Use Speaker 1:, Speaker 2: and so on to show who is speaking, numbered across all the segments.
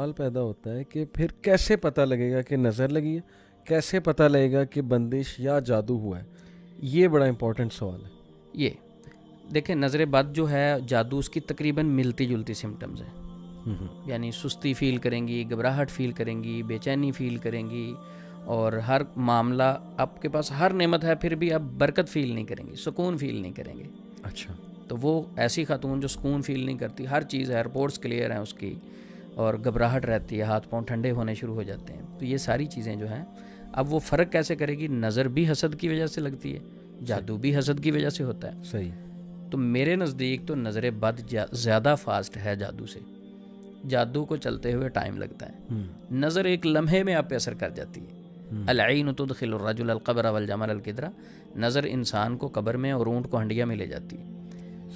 Speaker 1: سوال پیدا ہوتا ہے کہ پھر کیسے پتہ لگے گا کہ نظر لگی ہے, کیسے پتہ لگے گا کہ بندش یا جادو ہوا ہے؟ یہ بڑا امپورٹنٹ سوال ہے.
Speaker 2: یہ دیکھیں, نظر بد جو ہے جادو, اس کی تقریباً ملتی جلتی سمٹمز ہیں. یعنی سستی فیل کریں گی, گھبراہٹ فیل کریں گی, بے چینی فیل کریں گی, اور ہر معاملہ آپ کے پاس ہر نعمت ہے پھر بھی آپ برکت فیل نہیں کریں گے, سکون فیل نہیں کریں گے.
Speaker 1: اچھا,
Speaker 2: تو وہ ایسی خاتون جو سکون فیل نہیں کرتی, ہر چیز ہے, رپورٹس کلیئر ہیں اس کی, اور گھبراہٹ رہتی ہے, ہاتھ پاؤں ٹھنڈے ہونے شروع ہو جاتے ہیں. تو یہ ساری چیزیں جو ہیں, اب وہ فرق کیسے کرے گی؟ نظر بھی حسد کی وجہ سے لگتی ہے, جادو بھی حسد کی وجہ سے ہوتا ہے.
Speaker 1: صحیح.
Speaker 2: تو میرے نزدیک تو نظر بد زیادہ فاسٹ ہے جادو سے. جادو کو چلتے ہوئے ٹائم لگتا ہے, نظر ایک لمحے میں آپ پہ اثر کر جاتی ہے. العین تدخل الرجل القبر والجمل القدرہ, نظر انسان کو قبر میں اور اونٹ کو ہنڈیا میں لے جاتی ہے.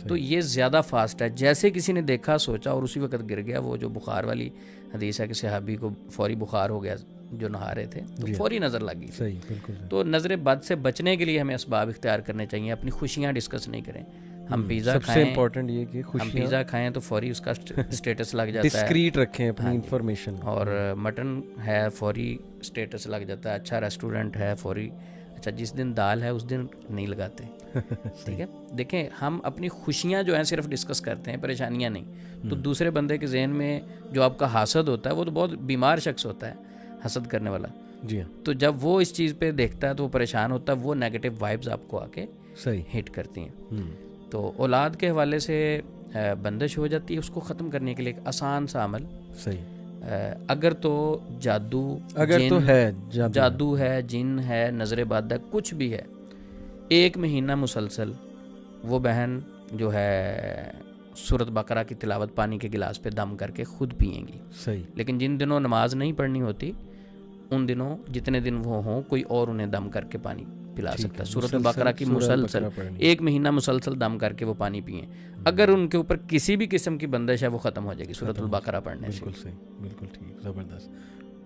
Speaker 2: تو یہ زیادہ فاسٹ ہے. جیسے کسی نے دیکھا, سوچا اور اسی وقت گر گیا. وہ جو بخار والی حدیث ہے کہ صحابی کو فوری بخار ہو گیا جو نہا رہے تھے, تو فوری نظر لگ گئی.
Speaker 1: صحیح, بالکل.
Speaker 2: تو نظر بد سے بچنے کے لیے ہمیں اسباب اختیار کرنے چاہیے, اپنی خوشیاں ڈسکس نہیں کریں. ہم پیزا
Speaker 1: سب سے امپورٹنٹ یہ کہ
Speaker 2: ہم پیزا کھائیں تو فوری اس کا اسٹیٹس لگ جاتا ہے,
Speaker 1: ڈسکریٹ رکھیں اپنی انفارمیشن.
Speaker 2: اور مٹن ہے فوری اسٹیٹس لگ جاتا ہے, اچھا ریسٹورنٹ ہے فوری, اچھا جس دن دال ہے اس دن نہیں لگاتے. ٹھیک ہے, دیکھیں ہم اپنی خوشیاں جو ہیں صرف ڈسکس کرتے ہیں, پریشانیاں نہیں. تو دوسرے بندے کے ذہن میں جو آپ کا حاسد ہوتا ہے, وہ تو بہت بیمار شخص ہوتا ہے حسد کرنے والا.
Speaker 1: جی ہاں.
Speaker 2: تو جب وہ اس چیز پہ دیکھتا ہے تو وہ پریشان ہوتا ہے, وہ نیگیٹو وائبز آپ کو آ کے
Speaker 1: صحیح
Speaker 2: ہٹ کرتی ہیں. تو اولاد کے حوالے سے بندش ہو جاتی ہے, اس کو ختم کرنے کے لیے ایک آسان سا عمل.
Speaker 1: صحیح.
Speaker 2: اگر تو جادو,
Speaker 1: اگر تو ہے
Speaker 2: جادو ہے, جن ہے, نظر بد ہے, کچھ بھی ہے, 1 مہینہ مسلسل وہ بہن جو ہے سورۃ بقرہ کی تلاوت پانی کے گلاس پہ دم کر کے خود پئیں گی.
Speaker 1: صحیح.
Speaker 2: لیکن جن دنوں نماز نہیں پڑھنی ہوتی, ان دنوں جتنے دن وہ ہوں, کوئی اور انہیں دم کر کے پانی پلا سکتا ہے. سورۃ البقرہ کی مسلسل 1 مہینہ مسلسل دم کر کے وہ پانی پئیں. اگر ان کے اوپر کسی بھی قسم کی بندش ہے وہ ختم ہو جائے گی سورۃ البقرہ پڑھنے سے.
Speaker 1: بالکل صحیح, بالکل ٹھیک, زبردست.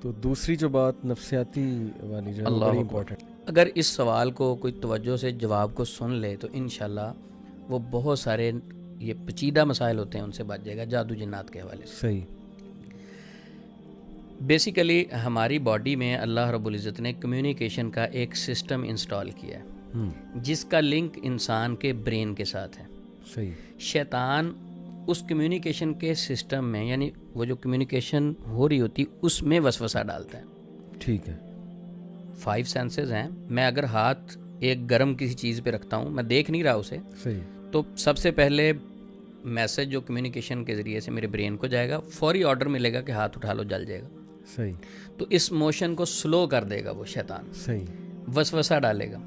Speaker 1: تو دوسری جو بات نفسیاتی والی جو ہے بڑی امپورٹنٹ.
Speaker 2: اگر اس سوال کو کوئی توجہ سے جواب کو سن لے تو انشاءاللہ وہ بہت سارے یہ پیچیدہ مسائل ہوتے ہیں ان سے بچ جائے گا جادو جنات کے حوالے سے.
Speaker 1: صحیح.
Speaker 2: بیسیکلی ہماری باڈی میں اللہ رب العزت نے کمیونیکیشن کا ایک سسٹم انسٹال کیا ہے, جس کا لنک انسان کے برین کے ساتھ ہے.
Speaker 1: صحیح.
Speaker 2: شیطان اس کمیونیکیشن کے سسٹم میں, یعنی وہ جو کمیونیکیشن ہو رہی ہوتی اس میں وسوسہ ڈالتا ہے.
Speaker 1: ٹھیک ہے.
Speaker 2: 5 سینسز ہیں. میں اگر ہاتھ ایک گرم کسی چیز پہ رکھتا ہوں, میں دیکھ نہیں رہا اسے,
Speaker 1: صحیح,
Speaker 2: تو سب سے پہلے میسج جو کمیونیکیشن کے ذریعے سے میرے برین کو جائے گا, فوری آرڈر ملے گا کہ ہاتھ اٹھا لو, جل جائے گا.
Speaker 1: صحیح.
Speaker 2: تو اس موشن کو سلو کر دے گا وہ شیطان,
Speaker 1: صحیح,
Speaker 2: وسوسہ ڈالے گا.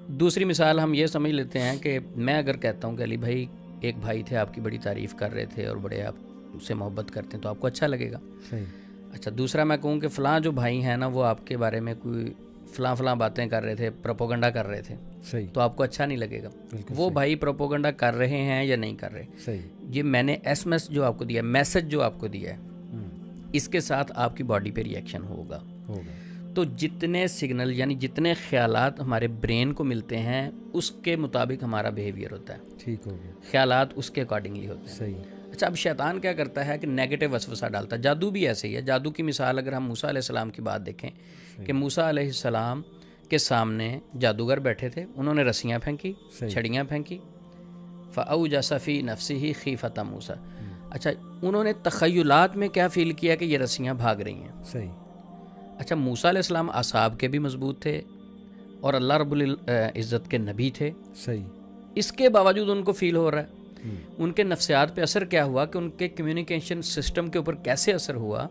Speaker 2: دوسری مثال ہم یہ سمجھ لیتے ہیں کہ میں اگر کہتا ہوں کہ علی بھائی, ایک بھائی تھے آپ کی بڑی تعریف کر رہے تھے اور بڑے آپ سے محبت کرتے ہیں, تو آپ کو اچھا لگے گا.
Speaker 1: صحیح.
Speaker 2: اچھا, دوسرا میں کہوں کہ فلاں جو بھائی ہیں نا, وہ آپ کے بارے میں کوئی فلاں باتیں کر رہے تھے, پروپوگنڈا کر رہے تھے,
Speaker 1: صحیح,
Speaker 2: تو آپ کو اچھا نہیں لگے گا. وہ بھائی پروپوگنڈا کر رہے ہیں یا نہیں کر رہے,
Speaker 1: صحیح,
Speaker 2: یہ میں نے ایس ایم ایس جو آپ کو دیا, میسج جو آپ کو دیا ہے, اس کے ساتھ آپ کی باڈی پہ ریئیکشن ہوگا. تو جتنے سگنل یعنی جتنے خیالات ہمارے برین کو ملتے ہیں, اس کے مطابق ہمارا بیہیویئر ہوتا ہے.
Speaker 1: ٹھیک ہو گیا.
Speaker 2: خیالات اس کے اکارڈنگلی ہوتے ہیں.
Speaker 1: صحیح.
Speaker 2: اچھا, اب شیطان کیا کرتا ہے کہ نیگیٹو وسوسہ ڈالتا ہے. جادو بھی ایسے ہی ہے. جادو کی مثال اگر ہم موسیٰ علیہ السلام کی بات دیکھیں کہ موسیٰ علیہ السلام کے سامنے جادوگر بیٹھے تھے, انہوں نے رسیاں پھینکی, چھڑیاں پھینکی, فَأَوْجَسَ فِي نَفْسِهِ خِیفَةَ موسیٰ. اچھا, انہوں نے تخیلات میں کیا فیل کیا کہ یہ رسیاں بھاگ رہی ہیں.
Speaker 1: صحیح.
Speaker 2: اچھا, موسیٰ علیہ السلام اعصاب کے بھی مضبوط تھے اور اللہ رب العزت کے نبی تھے.
Speaker 1: صحیح.
Speaker 2: اس کے باوجود ان کو فیل ہو رہا ہے. ان کے نفسیات پہ اثر کیا ہوا کہ ان کے کمیونیکیشن سسٹم کے اوپر کیسے اثر ہوا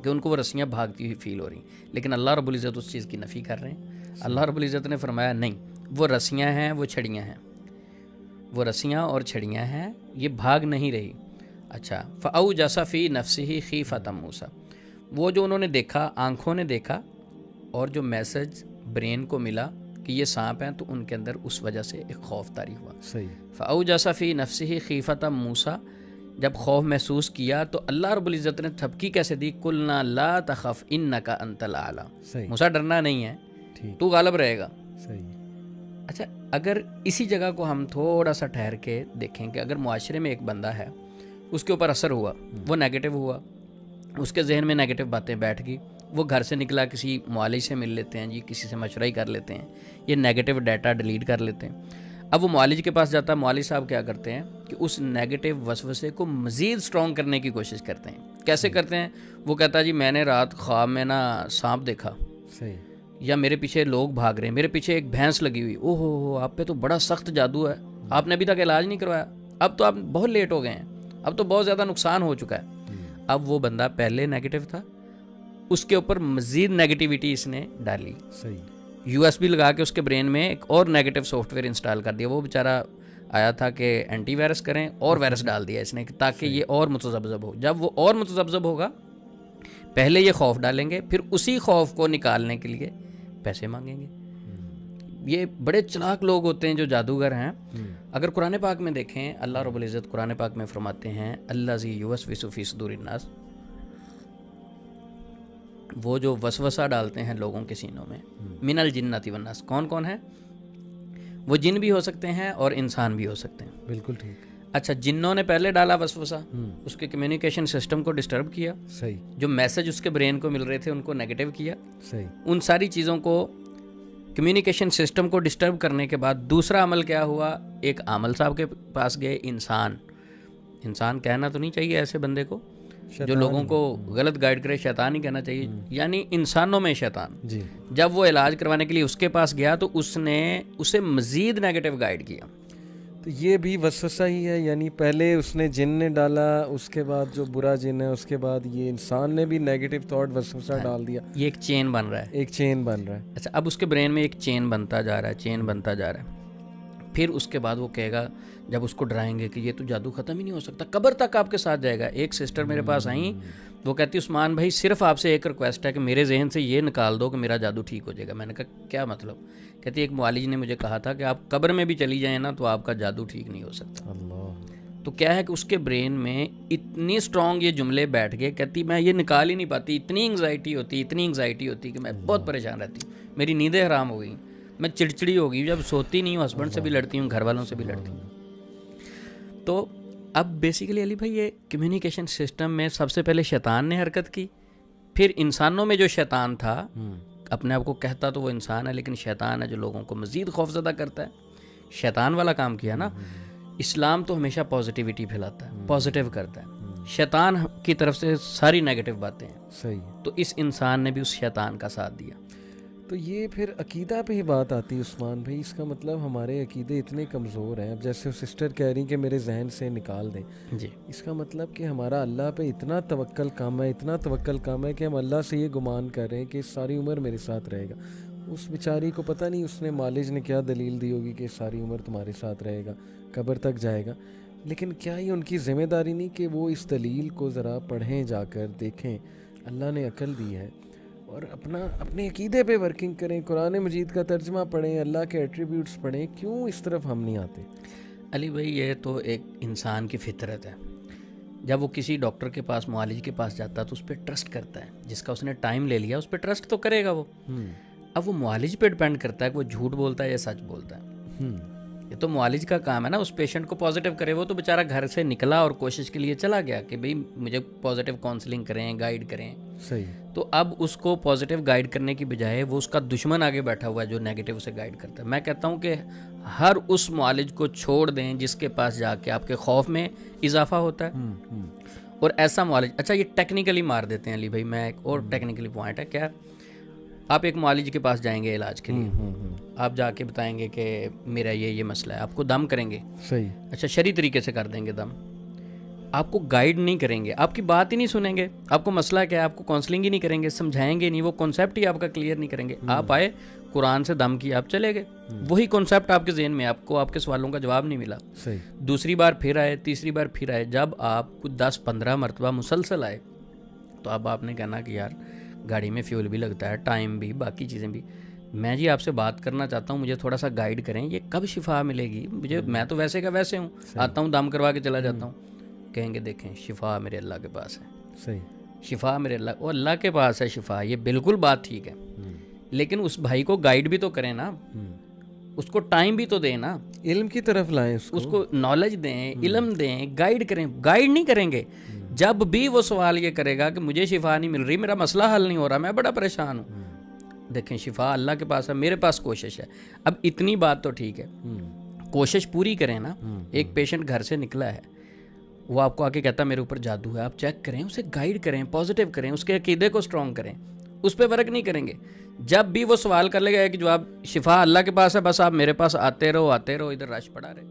Speaker 2: کہ ان کو وہ رسیاں بھاگتی ہوئی فیل ہو رہی ہیں, لیکن اللہ رب العزت اس چیز کی نفی کر رہے ہیں. اللہ رب العزت نے فرمایا نہیں, وہ رسیاں ہیں, وہ چھڑیاں ہیں, وہ رسیاں اور چھڑیاں ہیں, یہ بھاگ نہیں رہی. اچھا, فَأَوْجَسَ فِي نَفْسِهِ خِیفَةَ موسیٰ, وہ جو انہوں نے دیکھا, آنکھوں نے دیکھا, اور جو میسج برین کو ملا کہ یہ سانپ ہیں, تو ان کے اندر اس وجہ سے ایک خوف طاری ہوا.
Speaker 1: صحیح.
Speaker 2: فَأَوْجَسَ فِي نَفْسِهِ خِیفَةَ موسیٰ, جب خوف محسوس کیا تو اللہ رب العزت نے تھپکی کیسے دی, قُلْنَا لَا تَخَفْ إِنَّكَ أَنْتَ الْأَعْلَىٰ. موسیٰ ڈرنا نہیں ہے, تو غالب رہے گا.
Speaker 1: صحیح.
Speaker 2: اچھا, اگر اسی جگہ کو ہم تھوڑا سا ٹھہر کے دیکھیں کہ اگر معاشرے میں ایک بندہ ہے, اس کے اوپر اثر ہوا, وہ نیگیٹو ہوا, اس کے ذہن میں نیگیٹو باتیں بیٹھ گئی, وہ گھر سے نکلا کسی معالج سے مل لیتے ہیں جی, کسی سے مشورہ ہی کر لیتے ہیں, یہ نیگیٹو ڈیٹا ڈیلیٹ کر لیتے ہیں. اب وہ معالج کے پاس جاتا ہے, معالج صاحب کیا کرتے ہیں کہ اس نیگیٹو وسوسے کو مزید سٹرونگ کرنے کی کوشش کرتے ہیں. کیسے کرتے ہیں؟ وہ کہتا ہے جی میں نے رات خواب میں نا سانپ دیکھا,
Speaker 1: صحیح,
Speaker 2: یا میرے پیچھے لوگ بھاگ رہے ہیں, میرے پیچھے ایک بھینس لگی ہوئی, او ہو آپ پہ تو بڑا سخت جادو ہے, آپ نے ابھی تک علاج نہیں کروایا, اب تو آپ بہت لیٹ ہو گئے ہیں, اب تو بہت زیادہ نقصان ہو چکا ہے. اب وہ بندہ پہلے نیگیٹو تھا, اس کے اوپر مزید نیگیٹیوٹی اس نے ڈالی,
Speaker 1: صحیح,
Speaker 2: یو ایس بی لگا کے اس کے برین میں ایک اور نیگیٹو سافٹ ویئر انسٹال کر دیا. وہ بیچارہ آیا تھا کہ اینٹی وائرس کریں, اور وائرس ڈال دیا اس نے تاکہ یہ اور متذبذب ہو. جب وہ اور متذبذب ہوگا, پہلے یہ خوف ڈالیں گے, پھر اسی خوف کو نکالنے کے لیے پیسے مانگیں گے. یہ بڑے چلاک لوگ ہوتے ہیں جو جادوگر ہیں. اگر قرآن پاک میں دیکھیں, اللہ رب العزت قرآن پاک میں فرماتے ہیں الذی یوسوس فی صدور الناس, وہ جو وسوسہ ڈالتے ہیں لوگوں کے سینوں میں, من الجنۃ والناس, کون کون ہے؟ وہ جن بھی ہو سکتے ہیں اور انسان بھی ہو سکتے ہیں.
Speaker 1: بالکل ٹھیک.
Speaker 2: اچھا, جنوں نے پہلے ڈالا وسوسہ, اس کے کمیونیکیشن سسٹم کو ڈسٹرب کیا,
Speaker 1: صحیح,
Speaker 2: جو میسج اس کے برین کو مل رہے تھے ان کو نیگیٹو کیا,
Speaker 1: صحیح,
Speaker 2: ان ساری چیزوں کو کمیونیکیشن سسٹم کو ڈسٹرب کرنے کے بعد دوسرا عمل کیا ہوا, ایک عامل صاحب کے پاس گئے. انسان کہنا تو نہیں چاہیے ایسے بندے کو جو لوگوں کو غلط گائیڈ کرے, شیطان ہی کہنا چاہیے, یعنی انسانوں میں شیطان.
Speaker 1: جی,
Speaker 2: جب وہ علاج کروانے کے لیے اس کے پاس گیا تو اس نے اسے مزید نیگیٹو گائیڈ کیا.
Speaker 1: تو یہ بھی وسوسہ ہی ہے, یعنی پہلے اس نے جن نے ڈالا, اس کے بعد جو برا جن ہے, اس کے بعد یہ انسان نے بھی نیگیٹو تھاٹ وسوسہ ڈال دیا.
Speaker 2: یہ ایک چین بن رہا ہے,
Speaker 1: ایک چین بن رہا ہے.
Speaker 2: اچھا, اب اس کے برین میں ایک چین بنتا جا رہا ہے, چین بنتا جا رہا ہے. پھر اس کے بعد وہ کہے گا, جب اس کو ڈرائیں گے کہ یہ تو جادو ختم ہی نہیں ہو سکتا, قبر تک آپ کے ساتھ جائے گا. ایک سسٹر میرے پاس آئیں, وہ کہتی عثمان بھائی صرف آپ سے ایک ریکویسٹ ہے کہ میرے ذہن سے یہ نکال دو کہ میرا جادو ٹھیک ہو جائے گا. میں نے کہا کیا مطلب؟ کہتی ایک معالج نے مجھے کہا تھا کہ آپ قبر میں بھی چلی جائیں نا تو آپ کا جادو ٹھیک نہیں ہو سکتا.
Speaker 1: اللہ.
Speaker 2: تو کیا ہے کہ اس کے برین میں اتنی اسٹرانگ یہ جملے بیٹھ گئے, کہتی میں یہ نکال ہی نہیں پاتی, اتنی انگزائٹی ہوتی کہ میں بہت پریشان رہتی ہوں, میری نیندیں حرام ہو گئیں, میں چڑچڑی ہو گئی, جب سوتی نہیں ہوں, ہسبینڈ سے بھی لڑتی ہوں, گھر والوں سے بھی لڑتی ہوں. تو اب بیسیکلی علی بھائی یہ کمیونیکیشن سسٹم میں سب سے پہلے شیطان نے حرکت کی, پھر انسانوں میں جو شیطان تھا, اپنے آپ کو کہتا تو وہ انسان ہے لیکن شیطان ہے جو لوگوں کو مزید خوفزدہ کرتا ہے, شیطان والا کام کیا نا. اسلام تو ہمیشہ پازیٹیوٹی پھیلاتا ہے, پازیٹیو کرتا ہے, شیطان کی طرف سے ساری نیگیٹو باتیں ہیں.
Speaker 1: صحیح.
Speaker 2: تو اس انسان نے بھی اس شیطان کا ساتھ دیا.
Speaker 1: تو یہ پھر عقیدہ پہ ہی بات آتی ہے عثمان بھائی, اس کا مطلب ہمارے عقیدے اتنے کمزور ہیں. اب جیسے سسٹر کہہ رہی کہ میرے ذہن سے نکال دیں,
Speaker 2: جی,
Speaker 1: اس کا مطلب کہ ہمارا اللہ پہ اتنا توکل کم ہے کہ ہم اللہ سے یہ گمان کر رہے ہیں کہ ساری عمر میرے ساتھ رہے گا. اس بیچاری کو پتہ نہیں اس نے معالج نے کیا دلیل دی ہوگی کہ ساری عمر تمہارے ساتھ رہے گا, قبر تک جائے گا. لیکن کیا یہ ان کی ذمہ داری نہیں کہ وہ اس دلیل کو ذرا پڑھیں, جا کر دیکھیں, اللہ نے عقل دی ہے, اور اپنے عقیدے پہ ورکنگ کریں, قرآن مجید کا ترجمہ پڑھیں, اللہ کے ایٹریبیوٹس پڑھیں. کیوں اس طرف ہم نہیں آتے؟
Speaker 2: علی بھائی یہ تو ایک انسان کی فطرت ہے. جب وہ کسی ڈاکٹر کے پاس, معالج کے پاس جاتا ہے تو اس پہ ٹرسٹ کرتا ہے, جس کا اس نے ٹائم لے لیا اس پہ ٹرسٹ تو کرے گا وہ. اب وہ معالج پہ ڈپینڈ کرتا ہے کہ وہ جھوٹ بولتا ہے یا سچ بولتا ہے. یہ تو معالج کا کام ہے نا اس پیشنٹ کو پازیٹیو کرے. وہ تو بیچارہ گھر سے نکلا اور کوشش کے لیے چلا گیا کہ بھئی مجھے پازیٹیو کاؤنسلنگ کریں, گائیڈ کریں.
Speaker 1: صحیح.
Speaker 2: تو اب اس کو پازیٹیو گائیڈ کرنے کی بجائے وہ اس کا دشمن آگے بیٹھا ہوا ہے جو نیگیٹو سے گائیڈ کرتا ہے. میں کہتا ہوں کہ ہر اس معالج کو چھوڑ دیں جس کے پاس جا کے آپ کے خوف میں اضافہ ہوتا ہے, اور ایسا معالج. اچھا یہ ٹیکنیکلی مار دیتے ہیں علی بھائی, میں ایک اور ٹیکنیکلی پوائنٹ ہے, کیا آپ ایک معالج کے پاس جائیں گے علاج کے لیے, آپ جا کے بتائیں گے کہ میرا یہ مسئلہ ہے, آپ کو دم کریں گے.
Speaker 1: صحیح.
Speaker 2: اچھا شرعی طریقے سے کر دیں گے دم, آپ کو گائیڈ نہیں کریں گے, آپ کی بات ہی نہیں سنیں گے, آپ کو مسئلہ کیا ہے آپ کو کاؤنسلنگ ہی نہیں کریں گے, سمجھائیں گے نہیں, وہ کانسیپٹ ہی آپ کا کلیئر نہیں کریں گے. آپ آئے قرآن سے دم کی, آپ چلے گئے, وہی کانسیپٹ آپ کے ذہن میں, آپ کو آپ کے سوالوں کا جواب نہیں ملا.
Speaker 1: صحیح.
Speaker 2: دوسری بار پھر آئے, تیسری بار پھر آئے, جب آپ کچھ 10-15 مرتبہ مسلسل آئے تو اب آپ نے کہنا کہ یار گاڑی میں فیول بھی لگتا ہے, ٹائم بھی, باقی چیزیں بھی, میں جی آپ سے بات کرنا چاہتا ہوں, مجھے تھوڑا سا گائیڈ کریں, یہ کب شفا ملے گی مجھے, میں تو ویسے کا ویسے ہوں, آتا ہوں دم کروا کے چلا جاتا ہوں. کہیں گے دیکھیں شفا میرے اللہ کے پاس ہے.
Speaker 1: صحیح.
Speaker 2: شفا میرے اللہ کے پاس ہے شفا, یہ بالکل بات ٹھیک ہے, لیکن اس بھائی کو گائیڈ بھی تو کریں نا, اس کو ٹائم بھی تو دیں نا,
Speaker 1: علم کی طرف لائیں,
Speaker 2: اس کو نالج دیں, علم دیں, گائیڈ کریں. گائیڈ نہیں کریں گے, جب بھی وہ سوال یہ کرے گا کہ مجھے شفا نہیں مل رہی, میرا مسئلہ حل نہیں ہو رہا, میں بڑا پریشان ہوں, دیکھیں شفا اللہ کے پاس ہے, میرے پاس کوشش ہے. اب اتنی بات تو ٹھیک ہے, کوشش پوری کریں نا. ایک پیشنٹ گھر سے نکلا ہے, وہ آپ کو آ کے کہتا ہے میرے اوپر جادو ہے, آپ چیک کریں, اسے گائیڈ کریں, پازیٹیو کریں, اس کے عقیدے کو اسٹرانگ کریں, اس پہ ورک نہیں کریں گے. جب بھی وہ سوال کر لے گا کہ جو آپ شفا اللہ کے پاس ہے, بس آپ میرے پاس آتے رہو, ادھر رش پڑا رہے.